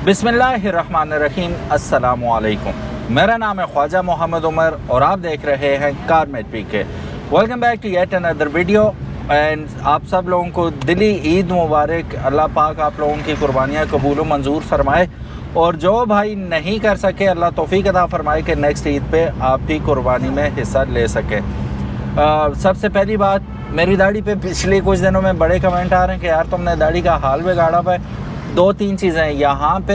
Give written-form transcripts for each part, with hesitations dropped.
बिस्मिल्लाहिर्रहमानिर्रहीम, अस्सलामुअलैकुम। मेरा नाम है ख्वाजा मोहम्मद उमर और आप देख रहे हैं Carmate PK. Welcome back to yet another video and आप सब लोगों को दिली ईद मुबारक। अल्लाह पाक आप लोगों की कुर्बानियाँ कबूल व मंजूर फरमाए और जो भाई नहीं कर सके अल्लाह तौफीक अता फरमाए कि नेक्स्ट ईद पे आप भी कुर्बानी में हिस्सा ले सके। सबसे पहली बात, मेरी दाढ़ी पे पिछले कुछ दिनों में बड़े कमेंट आ रहे हैं कि यार तुमने दाढ़ी का हाल बिगाड़ा हुआ है। दो तीन चीज़ें हैं, यहाँ पे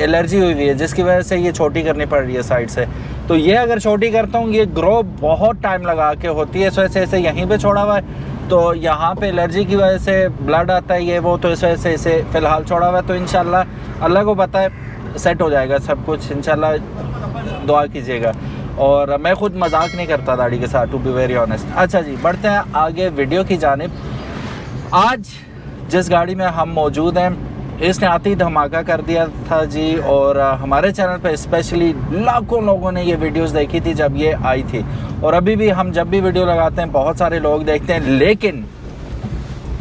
एलर्जी हुई हुई है जिसकी वजह से ये छोटी करनी पड़ रही है साइड से। तो ये अगर छोटी करता हूँ ये ग्रो बहुत टाइम लगा के होती है, इस वजह से इसे यहीं पे छोड़ा हुआ है। तो यहाँ पे एलर्जी की वजह से ब्लड आता है ये वो, तो इस वजह से इसे फ़िलहाल छोड़ा हुआ है। तो इंशाल्लाह अल्लाह को पता है सेट हो जाएगा सब कुछ, इंशाल्लाह दुआ कीजिएगा। और मैं ख़ुद मजाक नहीं करता दाढ़ी के साथ, टू बी वेरी ऑनेस्ट। अच्छा जी, बढ़ते हैं आगे वीडियो की जानिब। आज जिस गाड़ी में हम मौजूद हैं इसने आती धमाका कर दिया था जी, और हमारे चैनल पे स्पेशली लाखों लोगों ने ये वीडियोस देखी थी जब ये आई थी। और अभी भी हम जब भी वीडियो लगाते हैं बहुत सारे लोग देखते हैं, लेकिन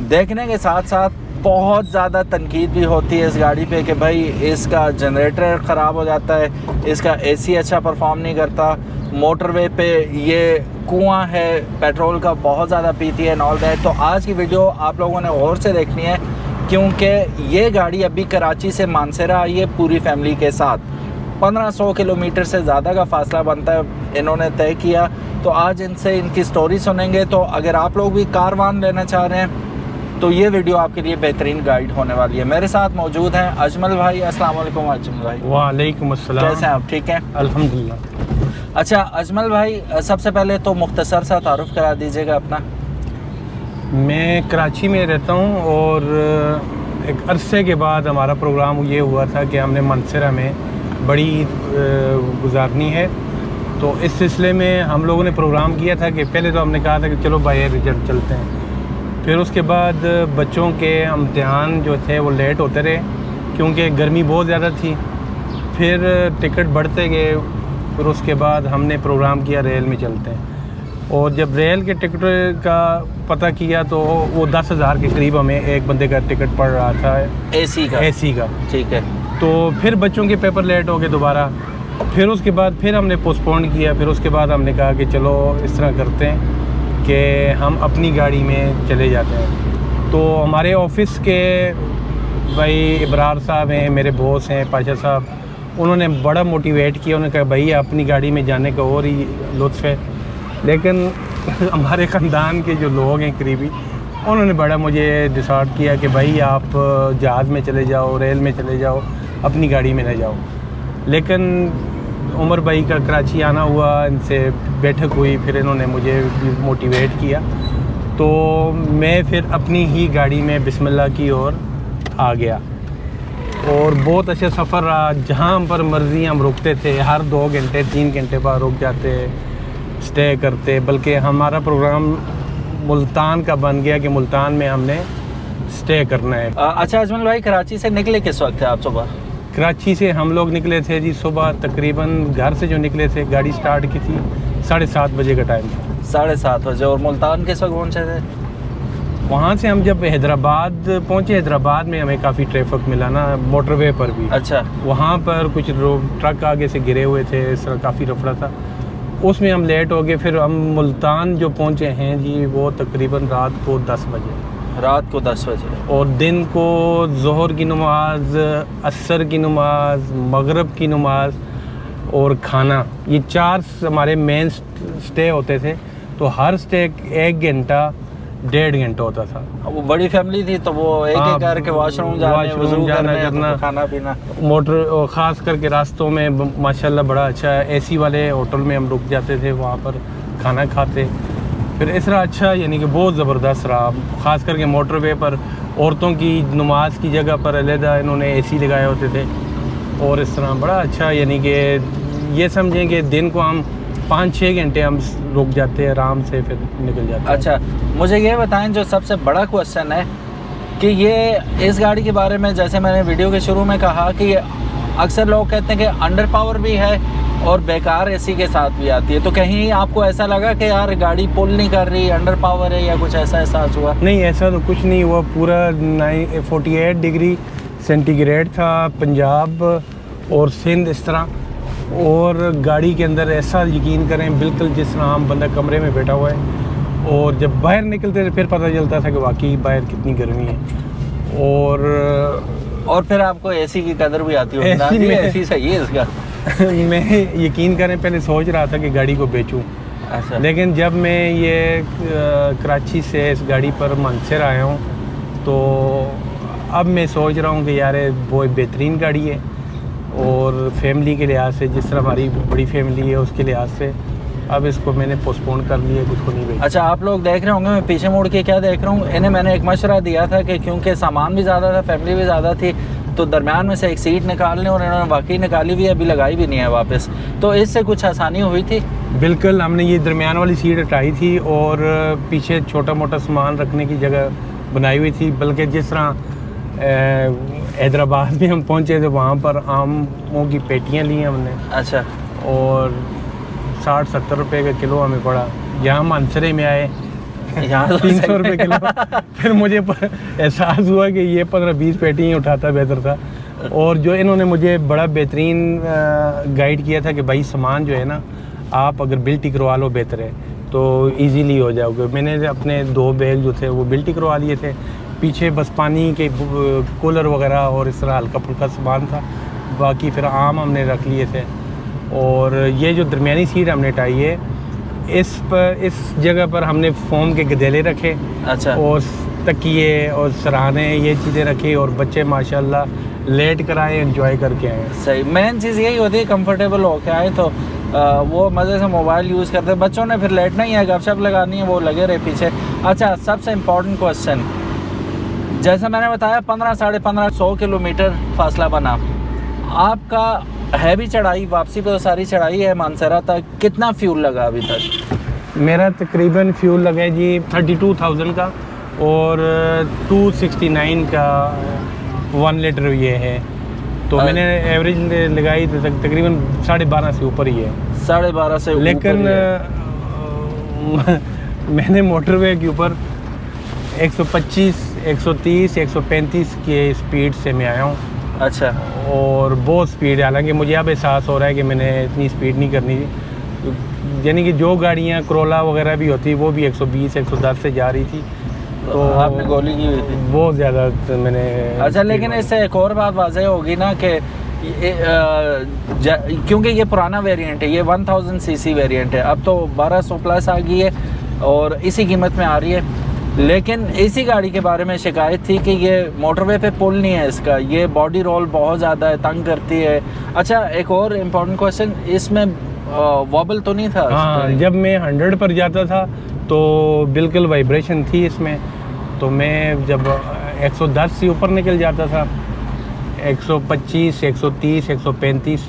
देखने के साथ साथ बहुत ज़्यादा तनकीद भी होती है इस गाड़ी पे कि भाई इसका जनरेटर ख़राब हो जाता है, इसका एसी अच्छा परफॉर्म नहीं करता, मोटरवे पे ये कुआं है पेट्रोल का बहुत ज़्यादा पीती है, ऑल दैट। तो आज की वीडियो आप लोगों ने गौर से देखनी है क्योंकि ये गाड़ी अभी कराची से मानसरा आई है पूरी फैमिली के साथ। 1500 किलोमीटर से ज़्यादा का फासला बनता है इन्होंने तय किया। तो आज इनसे इनकी स्टोरी सुनेंगे। तो अगर आप लोग भी कारवान लेना चाह रहे हैं तो ये वीडियो आपके लिए बेहतरीन गाइड होने वाली है। मेरे साथ मौजूद हैं अजमल भाई। अस्सलाम वालेकुम अजमल भाई। वालेकुम अस्सलाम। कैसे हैं आप? ठीक हैं अल्हम्दुलिल्लाह। अच्छा अजमल भाई, सबसे पहले तो मुख्तसर सा तारुफ करा दीजिएगा अपना। मैं कराची में रहता हूँ और एक अरसे के बाद हमारा प्रोग्राम ये हुआ था कि हमने मानसरा में बड़ी गुजारनी है। तो इस सिलसिले में हम लोगों ने प्रोग्राम किया था कि पहले तो हमने कहा था कि चलो बाहर रिजल्ट चलते हैं। फिर उसके बाद बच्चों के इम्तिहान जो थे वो लेट होते रहे क्योंकि गर्मी बहुत ज़्यादा थी। फिर टिकट बढ़ते गए, फिर उसके बाद हमने प्रोग्राम किया रेल में चलते हैं। और जब रेल के टिकट का पता किया तो वो 10,000 के करीब हमें एक बंदे का टिकट पड़ रहा था, एसी का। ठीक है। तो फिर बच्चों के पेपर लेट हो गए दोबारा। फिर उसके बाद फिर हमने पोस्टपोन किया। फिर उसके बाद हमने कहा कि चलो इस तरह करते हैं कि हम अपनी गाड़ी में चले जाते हैं। तो हमारे ऑफिस के भाई इब्रार साहब हैं, मेरे बॉस हैं पाशा साहब, उन्होंने बड़ा मोटिवेट किया। उन्होंने कहा भाई अपनी गाड़ी में जाने का और ही लुत्फ़ है। लेकिन हमारे ख़ानदान के जो लोग हैं करीबी, उन्होंने बड़ा मुझे डिसाइड किया कि भाई आप जहाज़ में चले जाओ, रेल में चले जाओ, अपनी गाड़ी में न जाओ। लेकिन उमर भाई का कराची आना हुआ, इनसे बैठक हुई, फिर इन्होंने मुझे मोटिवेट किया। तो मैं फिर अपनी ही गाड़ी में बिस्मिल्लाह की ओर आ गया और बहुत अच्छा सफ़र रहा। जहाँ पर मर्ज़ी हम रुकते थे, हर 2 घंटे 3 घंटे बाद रुक जाते, स्टे करते। बल्कि हमारा प्रोग्राम मुल्तान का बन गया कि मुल्तान में हमने स्टे करना है। अच्छा अजमल भाई, कराची से निकले किस वक्त थे आप? सुबह कराची से हम लोग निकले थे जी सुबह तकरीबन, घर से जो निकले थे गाड़ी स्टार्ट की थी 7:30 बजे का टाइम था। 7:30 बजे। और मुल्तान किस वक्त पहुँचे थे? वहाँ से हम जब हैदराबाद पहुँचे, हैदराबाद में हमें काफ़ी ट्रैफिक मिला ना, मोटरवे पर भी। अच्छा। वहाँ पर कुछ ट्रक आगे से गिरे हुए थे, इस तरह काफ़ी रफड़ा था, उसमें हम लेट हो गए। फिर हम मुल्तान जो पहुँचे हैं जी वो तकरीबन रात को 10 बजे। रात को 10 बजे। और दिन को ज़ोहर की नमाज, असर की नमाज, मगरिब की नमाज और खाना, ये 4 हमारे मेन स्टे होते थे। तो हर स्टे 1 घंटा 1.5 घंटा होता था। वो बड़ी फैमिली थी तो वो एक एक करके वॉशरूम जाना करना, खाना पीना, मोटर, और ख़ास करके रास्तों में माशाल्लाह बड़ा अच्छा एसी वाले होटल में हम रुक जाते थे, वहाँ पर खाना खाते। फिर इस तरह अच्छा यानी कि बहुत ज़बरदस्त रहा। ख़ास करके मोटरवे पर औरतों की नमाज की जगह पर अलहदा इन्होंने एसी लगाए होते थे। और इस तरह बड़ा अच्छा यानी कि ये समझें कि दिन को हम 5-6 घंटे हम रुक जाते हैं आराम से, फिर निकल जाते हैं। अच्छा, मुझे ये बताएं जो सबसे बड़ा क्वेश्चन है कि ये इस गाड़ी के बारे में, जैसे मैंने वीडियो के शुरू में कहा कि अक्सर लोग कहते हैं कि अंडर पावर भी है और बेकार एसी के साथ भी आती है। तो कहीं आपको ऐसा लगा कि यार गाड़ी पुल नहीं कर रही, अंडर पावर है, या कुछ ऐसा एहसास हुआ? नहीं, ऐसा तो कुछ नहीं हुआ। पूरा 48 डिग्री सेंटीग्रेड था, पंजाब और सिंध इस तरह। और गाड़ी के अंदर ऐसा यकीन करें बिल्कुल जिस तरह हम बंदा कमरे में बैठा हुआ है, और जब बाहर निकलते थे फिर पता चलता था कि वाकई बाहर कितनी गर्मी है। और फिर आपको एसी की कदर भी आती होगी ना? AC में एसी सही है इसका। मैं यकीन करें पहले सोच रहा था कि गाड़ी को बेचूं, अच्छा। लेकिन जब मैं ये कराची से इस गाड़ी पर मंसूर आया हूँ तो अब मैं सोच रहा हूँ कि यार बहुत बेहतरीन गाड़ी है, और फैमिली के लिहाज से, जिस तरह हमारी बड़ी फैमिली है उसके लिहाज से अब इसको मैंने पोस्टपोन कर लिया, कुछ को नहीं बेचा। अच्छा, आप लोग देख रहे होंगे मैं पीछे मुड़ के क्या देख रहा हूँ, इन्हें मैंने एक मशवरा दिया था कि क्योंकि सामान भी ज़्यादा था, फैमिली भी ज़्यादा थी, तो दरमियान में से एक सीट निकालने, और इन्होंने वाकई निकाली भी, अभी लगाई भी नहीं है वापस। तो इससे कुछ आसानी हुई थी? बिल्कुल, हमने ये दरमियान वाली सीट हटाई थी और पीछे छोटा मोटा सामान रखने की जगह बनाई हुई थी। बल्कि जिस तरह हैदराबाद में हम पहुँचे तो वहाँ पर आमों की पेटियाँ ली हमने। अच्छा। और 60-70 रुपये का किलो हमें पड़ा। यहाँ मानसरे में आए यहाँ 300 रुपये किलो। फिर मुझे एहसास हुआ कि ये 15-20 पेटी ही उठाता बेहतर था। और जो इन्होंने मुझे बड़ा बेहतरीन गाइड किया था कि भाई सामान जो है ना, आप अगर बिल्टी करवा लो बेहतर है, तो इजीली हो जाओगे। मैंने अपने 2 बैग जो थे वो बिल्टी करवा लिए थे। पीछे बस पानी के कूलर वगैरह और इस तरह हल्का फुल्का सामान था, बाकी फिर आम हमने रख लिए थे। और ये जो दरमियानी सीट हमने हटाई है, इस जगह पर हमने फोम के गदेले रखे। अच्छा। और तकिए और सराहने, ये चीज़ें रखी, और बच्चे माशाल्लाह लेट कर आए, एंजॉय करके आए। सही, मेन चीज़ यही होती है कंफर्टेबल होके आए तो वो मज़े से मोबाइल यूज़ करते हैं। बच्चों ने फिर लेटना ही है, गपशप लगानी है, वो लगे रहे पीछे। अच्छा, सबसे इम्पोर्टेंट क्वेश्चन, जैसा मैंने बताया 15-15.5 किलोमीटर फासला बना, आपका है भी चढ़ाई, वापसी पे तो सारी चढ़ाई है मानसरा तक, कितना फ्यूल लगा अभी तक? मेरा तकरीबन फ्यूल लगा जी 32,000 का, और 269 का 1 लीटर ये है। तो मैंने एवरेज लगाई तो तकरीबन 12.5 से ऊपर ही है। 12.5 से ऊपर। लेकिन मैंने मोटरवे के ऊपर 125, 130, 135 के स्पीड से मैं आया हूँ। अच्छा। और बहुत स्पीड है, हालांकि मुझे अब एहसास हो रहा है कि मैंने इतनी स्पीड नहीं करनी थी। यानी कि जो गाड़ियाँ करोला वगैरह भी होती वो भी 120, 110 से जा रही थी, तो आपने गोली की हुई थी बहुत ज़्यादा मैंने। अच्छा, लेकिन इससे एक और बात वाज़ेह होगी ना कि क्योंकि ये पुराना वेरिएंट है, ये 1000 सीसी वेरिएंट है, अब तो 1200 प्लस आ गई है और इसी कीमत में आ रही है। लेकिन इसी गाड़ी के बारे में शिकायत थी कि ये मोटरवे पे पुल नहीं है इसका, ये बॉडी रोल बहुत ज़्यादा है, तंग करती है। अच्छा, एक और इम्पोर्टेंट क्वेश्चन, इसमें वॉबल तो नहीं था? हाँ, जब मैं 100 पर जाता था तो बिल्कुल वाइब्रेशन थी इसमें। तो मैं जब 110 से ऊपर निकल जाता था, 125, 130, 135,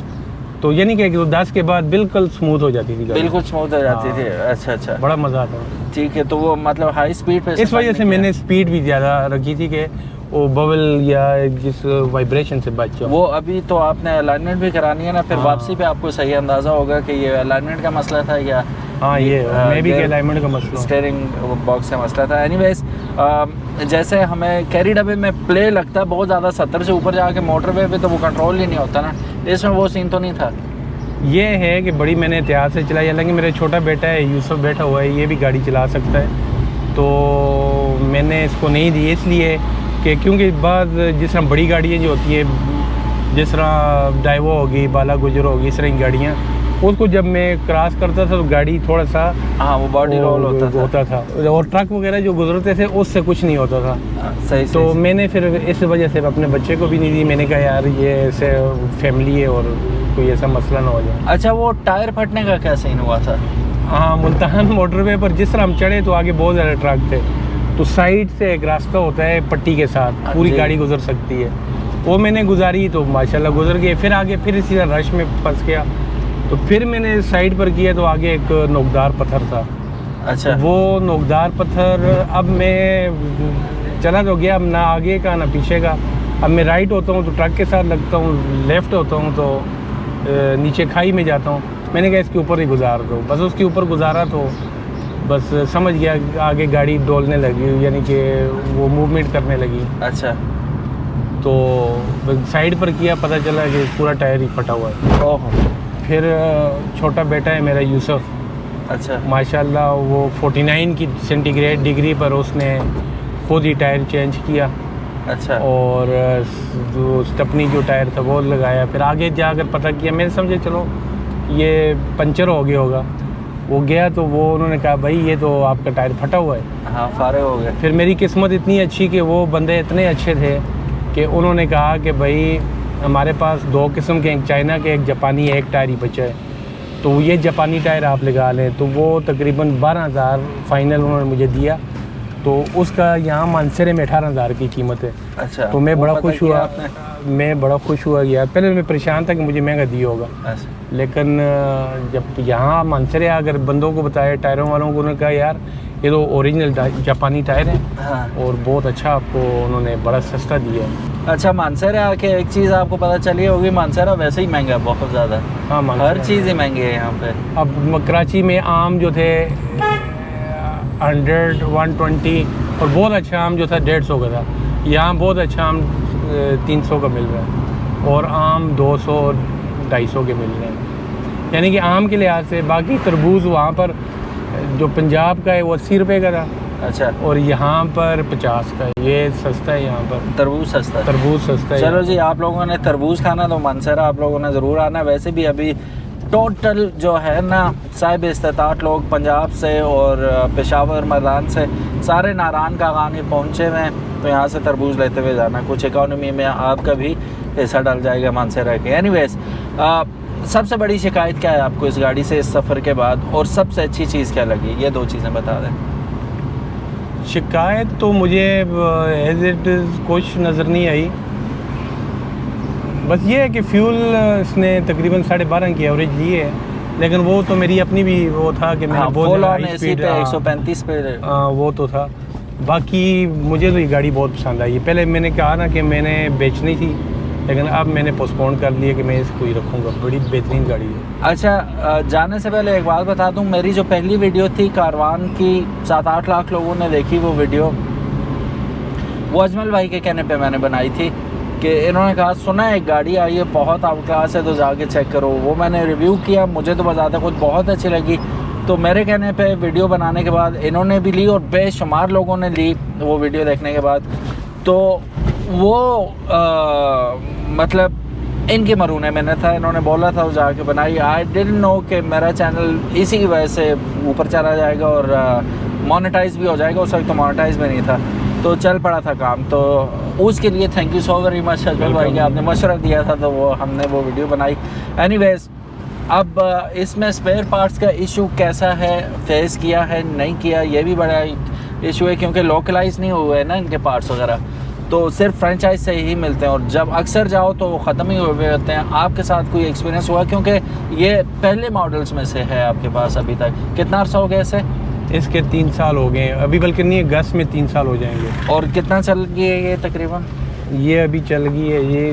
तो यानी कि 110 के बाद बिल्कुल स्मूथ हो जाती थी गाड़ी। बिल्कुल स्मूथ हो जाती थी। अच्छा अच्छा, बड़ा मज़ा आता। ठीक है, तो वो मतलब हाई स्पीड पे इस वजह से मैंने स्पीड भी ज़्यादा रखी थी कि वो बबल या जिस वाइब्रेशन से बच जाओ। वो अभी तो आपने अलाइनमेंट भी करानी है ना, फिर वापसी पे आपको सही अंदाज़ा होगा कि ये अलाइनमेंट का मसला था या हाँ ये मे बी के अलाइनमेंट का मसला, स्टीयरिंग बॉक्स का मसला था। एनीवेज, जैसे हमें कैरी डब्बे में प्ले लगता है बहुत ज़्यादा, 70 से ऊपर जाके मोटरवे पे तो वो कंट्रोल ही नहीं होता ना, इसमें वो सीन तो नहीं था। ये है कि बड़ी मैंने एहतियात से चलाई, हालांकि मेरा छोटा बेटा है यूसुफ बैठा हुआ है, ये भी गाड़ी चला सकता है, तो मैंने इसको नहीं दी इसलिए कि क्योंकि बाद जिस तरह बड़ी गाड़ियाँ जो होती है, जिस तरह डाइवो होगी, बाला गुजर होगी, इस तरह की गाड़ियाँ, उसको जब मैं क्रॉस करता था तो गाड़ी थोड़ा सा हाँ वो बॉडी रोल होता था और ट्रक वगैरह जो गुजरते थे उससे कुछ नहीं होता था। सही। तो मैंने फिर इस वजह से अपने बच्चे को भी नहीं दी। मैंने कहा यार ये ऐसे फैमिली है और कोई ऐसा मसला ना हो जाए। अच्छा, वो टायर फटने का क्या सीन हुआ था? हाँ, मुल्तान मोटरवे पर जिस तरह हम चढ़े तो आगे बहुत ज़्यादा ट्रक थे, तो साइड से एक रास्ता होता है पट्टी के साथ, पूरी गाड़ी गुजर सकती है, वो मैंने गुजारी तो माशाल्लाह गुजर गए। फिर आगे फिर इसी तरह रश में फंस गया, तो फिर मैंने साइड पर किया तो आगे एक नोकदार पत्थर था। अच्छा। वो नोकदार पत्थर, अब मैं चला तो गया, अब ना आगे का ना पीछे का। अब मैं राइट होता हूँ तो ट्रक के साथ लगता हूँ, लेफ़्ट होता हूँ तो नीचे खाई में जाता हूँ। मैंने कहा इसके ऊपर ही गुजार दो, बस उसके ऊपर गुजारा तो बस समझ गया आगे गाड़ी डोलने लगी, यानी कि वो मूवमेंट करने लगी। अच्छा। तो साइड पर किया, पता चला कि पूरा टायर ही फटा हुआ है। ओहो। फिर छोटा बेटा है मेरा यूसुफ, अच्छा। माशाल्लाह वो 49 की सेंटीग्रेड डिग्री पर उसने खुद ही टायर चेंज किया। अच्छा। और जो स्टपनी जो टायर था वो लगाया। फिर आगे जाकर पता किया, मैंने समझे चलो ये पंचर हो गया होगा। वो गया तो वो उन्होंने कहा भाई ये तो आपका टायर फटा हुआ है। हाँ, फारे हो गए। फिर मेरी किस्मत इतनी अच्छी कि वो बंदे इतने अच्छे थे कि उन्होंने कहा कि भाई हमारे पास दो किस्म के, एक चाइना के एक जापानी, एक टायर ही बचा है, तो ये जापानी टायर आप लगा लें। तो वो तकरीबन 12,000 फाइनल उन्होंने मुझे दिया। तो उसका यहाँ मानसरे में 18,000 की कीमत है। अच्छा। तो मैं बड़ा वो खुश पता हुआ, किया आपने? मैं बड़ा खुश हुआ यार। पहले मैं परेशान था कि मुझे महंगा दिया होगा, अच्छा। लेकिन जब यहाँ मानसरे अगर बंदों को बताया, टायरों वालों को, उन्होंने कहा यार ये तो ओरिजिनल जापानी टायर है हाँ। और बहुत अच्छा आपको उन्होंने बड़ा सस्ता दिया है। अच्छा, मानसरा आके एक चीज़ आपको पता चली होगी, मानसरा वैसे ही महंगा है बहुत ज़्यादा। हाँ, हर मानसरा चीज़ ही महंगी है यहाँ पे। अब कराची में आम जो थे 100, 120 और बहुत अच्छा आम जो था 150 का था। यहाँ बहुत अच्छा आम 300 का मिल रहा है और आम 200 और 250 के मिल रहे हैं, यानी कि आम के लिहाज से। बाकी तरबूज वहाँ पर जो पंजाब का है वो 80 रुपये का था। अच्छा। और यहाँ पर 50 का है। ये सस्ता है यहाँ पर, तरबूज सस्ता है। तरबूज सस्ता है। चलो जी, आप लोगों ने तरबूज खाना तो मानसरा आप लोगों ने ज़रूर आना है। वैसे भी अभी टोटल जो है ना साहिब इस्तात लोग पंजाब से और पेशावर मैदान से सारे नारायण का गानी पहुँचे हुए हैं, तो यहाँ से तरबूज लेते हुए जाना। कुछ इकोनॉमी में आपका भी हिस्सा डल जाएगा मानसरा के। एनीवेज, सबसे बड़ी शिकायत क्या है आपको इस गाड़ी से इस सफ़र के बाद, और सबसे अच्छी चीज़ क्या लगी? ये दो चीज़ें बता दें। शिकायत तो मुझे एज इट कुछ नज़र नहीं आई। बस ये है कि फ्यूल इसने तकरीबन 12.5 की एवरेज ली है, लेकिन वो तो मेरी अपनी भी वो था कि मैंने बहुत full on high AC speed पे 135 पे। वो तो था। बाकी मुझे तो ये गाड़ी बहुत पसंद आई। पहले मैंने कहा ना कि मैंने बेचनी थी, लेकिन अब मैंने पोस्टपोन कर लिया कि मैं इसको ही रखूँगा। बड़ी बेहतरीन गाड़ी है। अच्छा, जाने से पहले एक बात बता दूं, मेरी जो पहली वीडियो थी कारवान की, 7-8 लाख लोगों ने देखी वो वीडियो। वो अजमल भाई के कहने पे मैंने बनाई थी कि इन्होंने कहा सुना है एक गाड़ी आई है बहुत आउट क्लास है तो जाके चेक करो। वो मैंने रिव्यू किया, मुझे तो बजाते खुद बहुत अच्छी लगी। तो मेरे कहने पे वीडियो बनाने के बाद इन्होंने भी ली और बेशुमार लोगों ने ली वो वीडियो देखने के बाद। तो वो मतलब इनकी मरून है मैंने था, इन्होंने बोला था वो जाके बनाई। आई डिडंट नो कि मेरा चैनल इसी की वजह से ऊपर चला जाएगा और मोनेटाइज भी हो जाएगा। उस वक्त तो मोनेटाइज भी नहीं था, तो चल पड़ा था काम। तो उसके लिए thank you so very much Ajmal भाई कि आपने मशवरा दिया था, तो वो हमने वो वीडियो बनाई। एनीवेज, अब इसमें स्पेयर पार्ट्स का इशू कैसा है, फेस किया है नहीं किया, ये भी बड़ा इशू है क्योंकि लोकलाइज नहीं हुए हैं ना इनके पार्ट्स वगैरह, तो सिर्फ फ्रेंचाइज से ही मिलते हैं और जब अक्सर जाओ तो वो ख़त्म ही हुए होते हैं। आपके साथ कोई एक्सपीरियंस हुआ, क्योंकि ये पहले मॉडल्स में से है आपके पास अभी तक? कितना अर्सा हो गया इसे? इसके 3 साल हो गए अभी, बल्कि नहीं, अगस्त में 3 साल हो जाएंगे। और कितना चल गई है ये तकरीबन? ये अभी चल गई है ये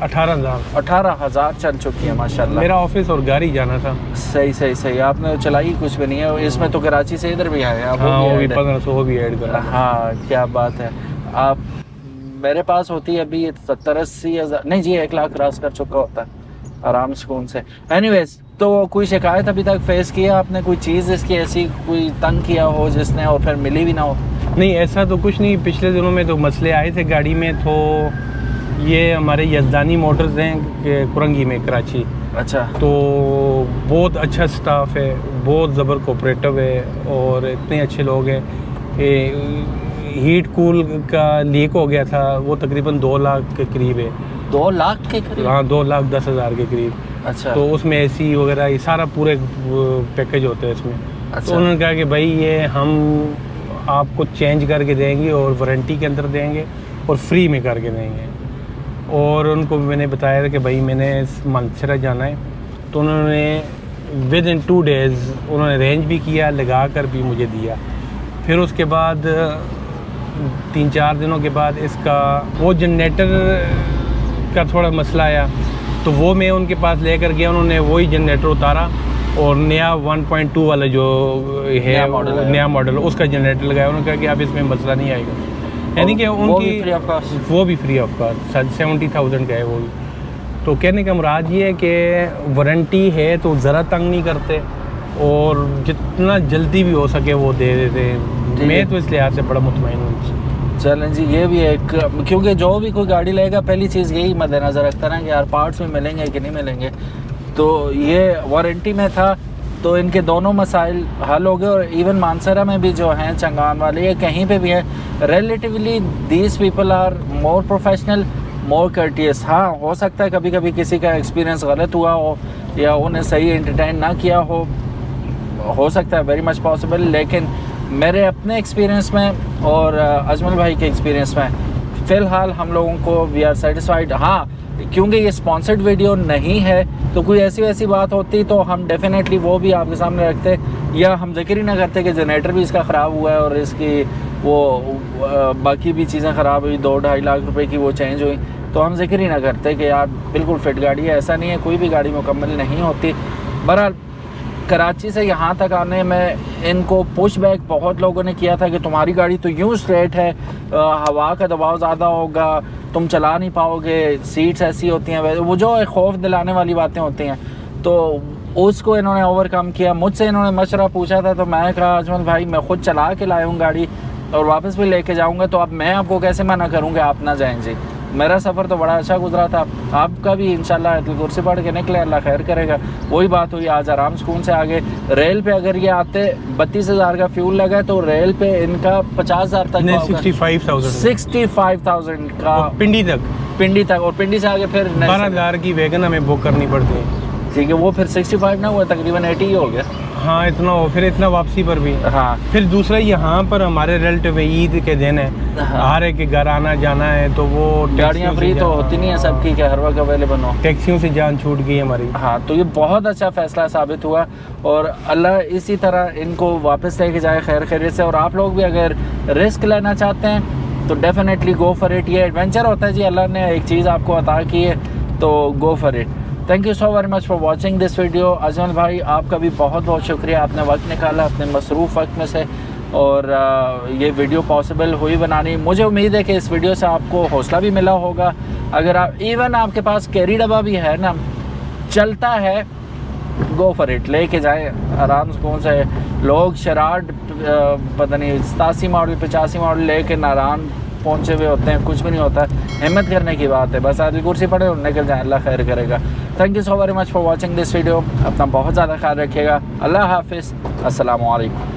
18,000 चल चुकी है माशाल्लाह। मेरा ऑफिस और गाड़ी जाना था। सही आपने चलाई कुछ भी नहीं है इसमें, तो कराची से इधर भी आए हैं आप? हाँ, वो भी 1500 भी ऐड कर। हाँ, क्या बात है। आप मेरे पास होती है अभी 70-80 हज़ार, नहीं जी 1 लाख क्रॉस कर चुका होता है आराम सुकून से। एनीवेज, तो कोई शिकायत अभी तक फेस किया आपने? कोई चीज़ इसकी ऐसी कोई तंग किया हो जिसने और फिर मिली भी ना हो? नहीं, ऐसा तो कुछ नहीं। पिछले दिनों में तो मसले आए थे गाड़ी में। तो ये हमारे यजदानी मोटर्स हैं कुरंगी में, कराची। अच्छा। तो बहुत अच्छा स्टाफ है, बहुत ज़बर कोऑपरेटिव है और इतने अच्छे लोग हैं कि हीट कूल का लीक हो गया था, वो तकरीबन 2 लाख के करीब है। 2 लाख के करीब? हाँ, 2,10,000 के करीब। अच्छा। तो उसमें एसी वगैरह ये सारा पूरे पैकेज होते हैं इसमें। अच्छा। तो उन्होंने कहा कि भाई ये हम आपको चेंज करके देंगे और वारंटी के अंदर देंगे और फ्री में करके देंगे। और उनको मैंने बताया कि भाई मैंने मानसरा जाना है, तो उन्होंने विद इन 2 डेज़ उन्होंने अरेंज भी किया, लगा कर भी मुझे दिया। फिर उसके बाद 3-4 दिनों के बाद इसका वो जनरेटर का थोड़ा मसला आया, तो वो मैं उनके पास लेकर गया। उन्होंने वही जनरेटर उतारा और नया 1.2 वाला जो है नया मॉडल उसका जनरेटर लगाया। उन्होंने कहा कि अब इसमें मसला नहीं आएगा। यानी कि वो भी उनकी फ्री ऑफ कॉस्ट? वो भी फ्री ऑफ कॉस्ट 70,000 का है वो भी। तो कहने का मुराद ये है कि वारंटी है तो ज़रा तंग नहीं करते और जितना जल्दी भी हो सके वो दे देते हैं। मैं तो इस लिहाज से बड़ा मुतमईन हूँ। चलें जी, ये भी एक, क्योंकि जो भी कोई गाड़ी लेगा पहली चीज़ यही मद्देनज़र रखता ना कि यार पार्ट्स में मिलेंगे कि नहीं मिलेंगे। तो ये वारंटी में था तो इनके दोनों मसाइल हल हो गए। और इवन मानसरा में भी जो हैं चंगान वाले, ये कहीं पे भी है, relatively these people are more professional, more courteous. हाँ, हो सकता है कभी कभी किसी का एक्सपीरियंस गलत हुआ हो या उन्हें सही एंटरटेन ना किया हो सकता है, वेरी मच पॉसिबल। लेकिन मेरे अपने एक्सपीरियंस में और अजमल भाई के एक्सपीरियंस में फ़िलहाल हम लोगों को वी आर सेटिस्फाइड। हाँ, क्योंकि ये स्पॉन्सर्ड वीडियो नहीं है तो कोई ऐसी वैसी बात होती तो हम डेफिनेटली वो भी आपके सामने रखते, या हम जिक्र ही ना करते कि जनरेटर भी इसका ख़राब हुआ है और इसकी वो बाकी भी चीज़ें ख़राब हुई, 2-2.5 लाख रुपए की वो चेंज हुई, तो हम जिक्र ही ना करते कि यार बिल्कुल फिट गाड़ी है। ऐसा नहीं है, कोई भी गाड़ी मुकम्मल नहीं होती। बहरहाल कराची से यहाँ तक आने में इनको पुश बैक बहुत लोगों ने किया था कि तुम्हारी गाड़ी तो यूँ स्ट्रेट है, हवा का दबाव ज़्यादा होगा, तुम चला नहीं पाओगे, सीट्स ऐसी होती हैं, वो जो खौफ दिलाने वाली बातें होती हैं। तो उसको इन्होंने ओवरकम किया। मुझसे इन्होंने मशवरा पूछा था तो मैं कहा अजमल भाई मैं ख़ुद चला के लाया हूँ गाड़ी और वापस भी लेके जाऊँगा, तो अब मैं आपको कैसे मना करूँ कि आप ना जाएँ जी। मेरा सफ़र तो बड़ा अच्छा गुजरा था, आपका भी इंशाल्लाह आयतुल कुर्सी पढ़ के निकले, अल्लाह खैर करेगा। वही बात हुई, आज आराम सुकून से आगे। रेल पे अगर ये आते 32,000 का फ्यूल लगा तो रेल पे इनका 50,000 तक, 65,000 का पिंडी तक, और पिंडी से आगे फिर 12,000 की वैगन हमें बुक करनी पड़ती है। ठीक है, वो फिर 65 ना हुआ, तकरीबन 80 ही हो गया। हाँ, इतना हो, फिर इतना वापसी पर भी। हाँ, फिर दूसरा यहाँ पर हमारे रिलेटिव ईद के दिन है, हाँ। हर एक के घर आना जाना है तो वो गाड़ियाँ फ्री तो होती नहीं है सबकी कि हर वक्त अवेलेबल हो, टैक्सियों से जान छूट गई हमारी। हाँ, तो ये बहुत अच्छा फ़ैसला साबित हुआ और अल्लाह इसी तरह इनको वापस लेके जाए खैर खैरियत से। और आप लोग भी अगर रिस्क लेना चाहते हैं तो डेफिनेटली गो फॉर इट। ये एडवेंचर होता है जी, अल्लाह ने एक चीज़ आपको अता की है तो go for it. Thank you so very much for watching this video. Ajmal भाई आपका भी बहुत बहुत शुक्रिया, आपने वक्त निकाला अपने मसरूफ़ वक्त में से और ये वीडियो पॉसिबल हुई बनानी। मुझे उम्मीद है कि इस वीडियो से आपको हौसला भी मिला होगा। अगर आप इवन आपके पास कैरी डब्बा भी है ना, चलता है, गो फॉर इट, लेके जाएं आराम से। कौन से लोग शराड पता नहीं 87 मॉडल 85 मॉडल लेके नारायण पहुँचे हुए होते हैं, कुछ भी नहीं होता। हिम्मत करने की बात है, बस आयतुल कुर्सी पढ़े और निकल जाए, अल्लाह खैर करेगा। Thank you so very much for watching this video. अपना बहुत ज़्यादा ख्याल रखिएगा। अल्लाह हाफिज़, अस्सलामु अलैकुम।